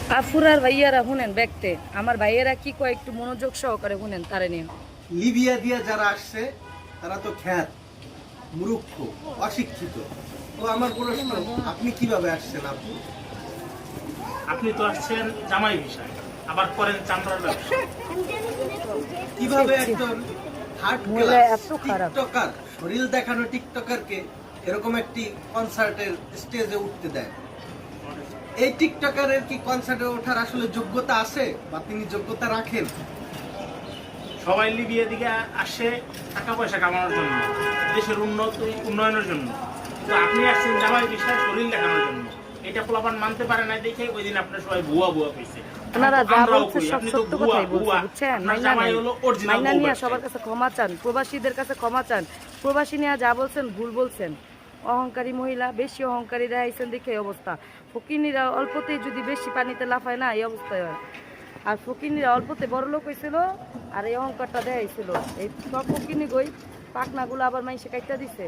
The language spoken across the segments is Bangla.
আফুরার ভাইয়ারা শুনেন দেখতে, আমার ভাইয়েরা কি কয় একটু মনোযোগ সহকারে শুনেন তারে নিয়ে। লিবিয়া দিয়ে যারা আসছে তারা তো খ্যাত, মূর্খ, অশিক্ষিত। তো আমার প্রশ্ন, আপনি কিভাবে আসছেন? আপনি তো আসছেন জামাই বিষয়, আবার করেন চামড়ার ব্যবসা। কিভাবে একজন থার্ড মহিলা ক্লাস এত খারাপ। টিকটকার, শরীর দেখানো টিকটকারকে এরকম একটি কনসার্টের স্টেজে উঠতে দেয়? এই টিকটকারের কি কনসার্টে ওঠার আসলে যোগ্যতা আছে, বা তিনি যোগ্যতা রাখেন? সবাই লিবিয়া দিকে আসে টাকা পয়সা কামানোর জন্য, দেশের উন্নয়নের জন্য। তো আপনি আসছেন জামাই বিষয়, শরীর দেখানোর জন্য। এটা পোলাপান মানতে পারে না দেখে ওই দিন আপনার সবাই ভুয়া ভুয়া কইছে। ওনারা যা বলছে সব সত্য কথাই বলছে, বুঝছেন? মাইনা নিয়ে সবার কাছে ক্ষমা চান, প্রবাসীদের কাছে ক্ষমা চান। প্রবাসী নিয়ে যা বলছেন ভুল বলছেন। অহংকারী মহিলা, বেশি অহংকারী দেখাইছেন দেখে এই অবস্থা। ফকিনীরা অল্পতেই যদি বেশি পানিতে লাফায় না, এই অবস্থায় হয়। আর ফকিনীরা অল্পতে বড় লোক হয়েছিল, আর এই অহংকারটা দেখাইছিল। এই সব ফকিনি গই পাখনাগুলো আবার মাইসে কাইটা দিছে।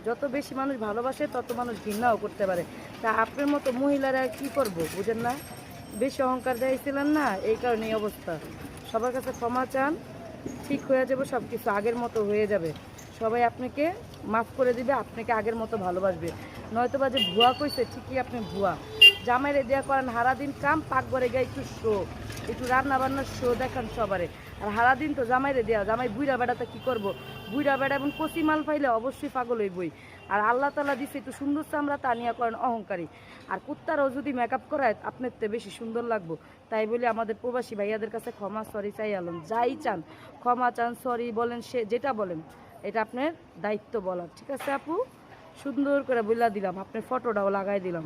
যত বেশি মানুষ ভালোবাসে তত মানুষ ঘৃণাও করতে পারে। তা আপনার মতো মহিলারা কি করব, বুঝেন না? বেশি অহংকার দেখাইছিলেন না, এই কারণে এই অবস্থা। সবার কাছে ক্ষমা চান, ঠিক হয়ে যাবে, সব কিছু আগের মতো হয়ে যাবে। সবাই আপনাকে মাফ করে দিবে, আপনাকে আগের মতো ভালোবাসবে। নয়তো বা যে ভুয়া কইছে, ঠিকই আপনি ভুয়া। জামাইরে দেয়া করেন হারাদিন কাম, পাকঘরে গিয়ে একটু শো, একটু রান্না বান্নার শো দেখান সবারে। আর হারাদিন তো জামাইরে দেয়া, জামাই বুইরা বেড়াতে কি করব? বুইরা বেড়া এবং কচি মাল পাইলে অবশ্যই পাগল হইবই। আর আল্লাহ তালা দিছে একটু সুন্দর চামড়া, তা নিয়ে করেন অহংকারী। আর কুত্তারাও যদি মেকআপ করায় আপনার তো বেশি সুন্দর লাগবো। তাই বলে আমাদের প্রবাসী ভাইয়াদের কাছে ক্ষমা সরি চাই আলম, যাই চান ক্ষমা চান, সরি বলেন, সে যেটা বলেন এটা আপনার দায়িত্ব বলার। ঠিক আছে আপু, সুন্দর করে বইলা দিলাম, আপনার ফটোটাও লাগাই দিলাম।